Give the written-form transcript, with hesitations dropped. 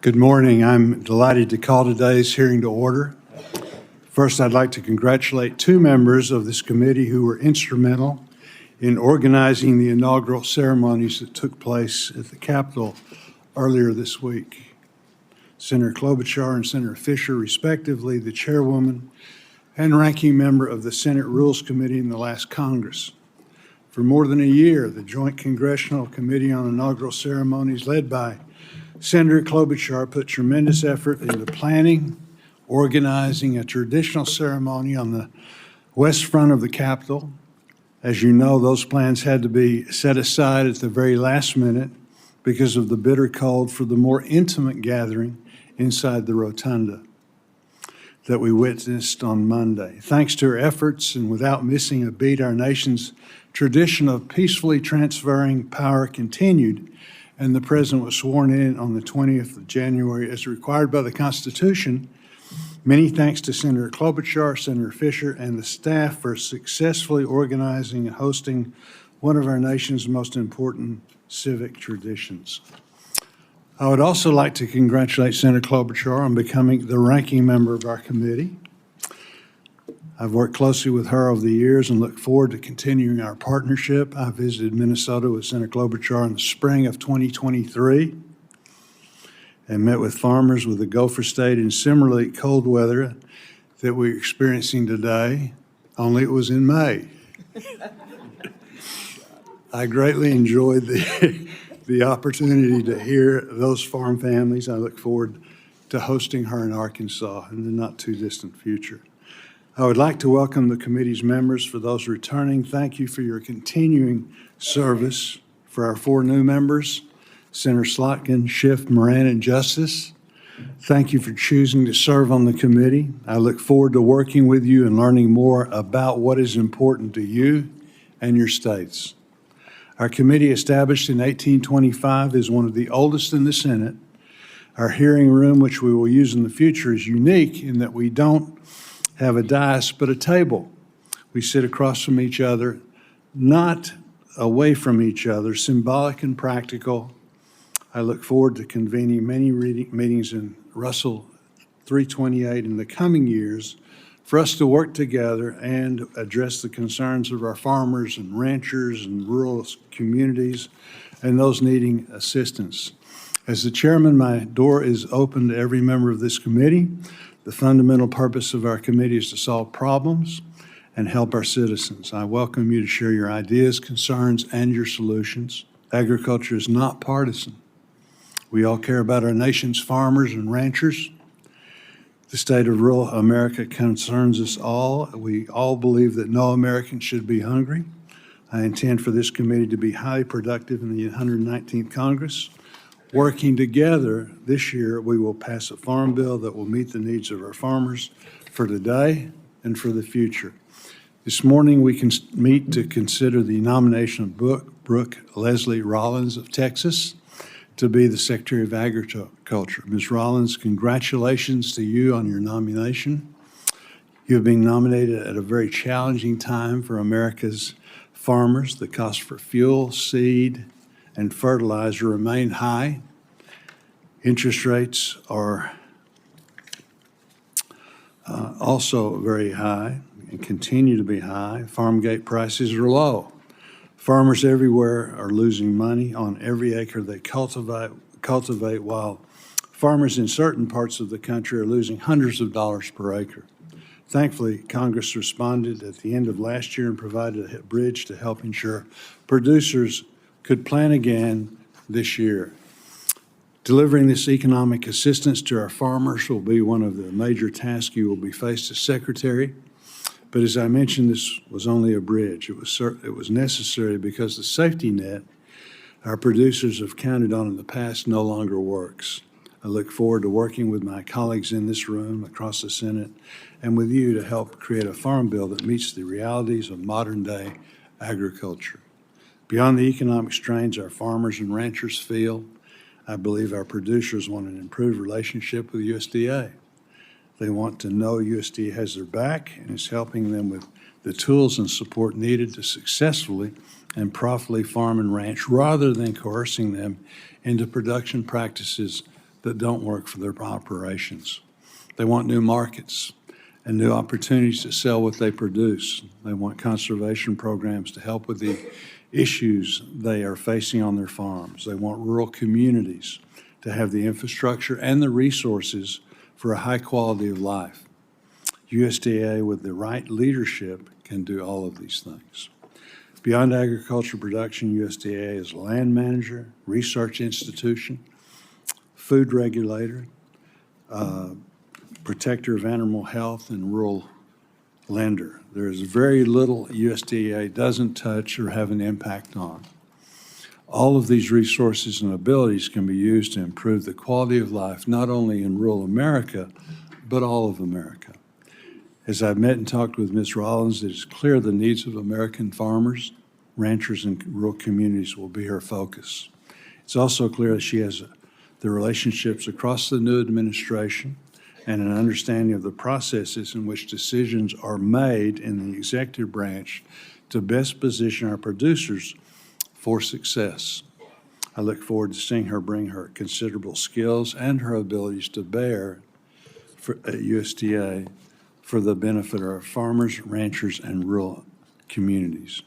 Good morning. I'm delighted to call today's hearing to order. First, I'd like to congratulate two members of this committee who were instrumental in organizing the inaugural ceremonies that took place at the Capitol earlier this week. Senator Klobuchar and Senator Fisher, respectively, the chairwoman and ranking member of the Senate Rules Committee in the last Congress. For more than a year, the Joint Congressional Committee on Inaugural Ceremonies, led by Senator Klobuchar, put tremendous effort into planning, organizing a traditional ceremony on the west front of the Capitol. As you know, those plans had to be set aside at the very last minute because of the bitter cold for the more intimate gathering inside the rotunda that we witnessed on Monday. Thanks to her efforts and without missing a beat, our nation's tradition of peacefully transferring power continued, and the President was sworn in on the 20th of January as required by the Constitution. Many thanks to Senator Klobuchar, Senator Fisher, and the staff for successfully organizing and hosting one of our nation's most important civic traditions. I would also like to congratulate Senator Klobuchar on becoming the ranking member of our committee. I've worked closely with her over the years and look forward to continuing our partnership. I visited Minnesota with Senator Klobuchar in the spring of 2023 and met with farmers with the Gopher State in similarly cold weather that we're experiencing today, only it was in May. I greatly enjoyed the opportunity to hear those farm families. I look forward to hosting her in Arkansas in the not too distant future. I would like to welcome the committee's members. For those returning, thank you for your continuing service. For our four new members, Senator Slotkin, Schiff, Moran, and Justice, thank you for choosing to serve on the committee. I look forward to working with you and learning more about what is important to you and your states. Our committee, established in 1825, is one of the oldest in the Senate. Our hearing room, which we will use in the future, is unique in that we don't have a dais but a table. We sit across from each other, not away from each other, symbolic and practical. I look forward to convening many meetings in Russell 328 in the coming years for us to work together and address the concerns of our farmers and ranchers and rural communities and those needing assistance. As the chairman, my door is open to every member of this committee. The fundamental purpose of our committee is to solve problems and help our citizens. I welcome you to share your ideas, concerns, and your solutions. Agriculture is not partisan. We all care about our nation's farmers and ranchers. The state of rural America concerns us all. We all believe that no American should be hungry. I intend for this committee to be highly productive in the 119th Congress. Working together this year, we will pass a farm bill that will meet the needs of our farmers for today and for the future. This morning, we can meet to consider the nomination of Brooke Rollins of Texas to be the Secretary of Agriculture. Ms. Rollins, congratulations to you on your nomination. You have been nominated at a very challenging time for America's farmers. The cost for fuel, seed, and fertilizer remain high. Interest rates are also very high and continue to be high. Farm gate prices are low. Farmers everywhere are losing money on every acre they cultivate, while farmers in certain parts of the country are losing hundreds of dollars per acre. Thankfully, Congress responded at the end of last year and provided a bridge to help ensure producers could plan again this year. Delivering this economic assistance to our farmers will be one of the major tasks you will be faced as Secretary. But as I mentioned, this was only a bridge. It was necessary because the safety net our producers have counted on in the past no longer works. I look forward to working with my colleagues in this room, across the Senate, and with you to help create a farm bill that meets the realities of modern-day agriculture. Beyond the economic strains our farmers and ranchers feel, I believe our producers want an improved relationship with USDA. They want to know USDA has their back and is helping them with the tools and support needed to successfully and profitably farm and ranch, rather than coercing them into production practices that don't work for their operations. They want new markets and new opportunities to sell what they produce. They want conservation programs to help with the issues they are facing on their farms. They want rural communities to have the infrastructure and the resources for a high quality of life. USDA, with the right leadership, can do all of these things. Beyond agriculture production, USDA is a land manager, research institution, food regulator, protector of animal health, and rural lender. There is very little USDA doesn't touch or have an impact on. All of these resources and abilities can be used to improve the quality of life, not only in rural America, but all of America. As I've met and talked with Ms. Rollins, it is clear the needs of American farmers, ranchers, and rural communities will be her focus. It's also clear that she has the relationships across the new administration and an understanding of the processes in which decisions are made in the executive branch to best position our producers for success. I look forward to seeing her bring her considerable skills and her abilities to bear at USDA for the benefit of our farmers, ranchers, and rural communities.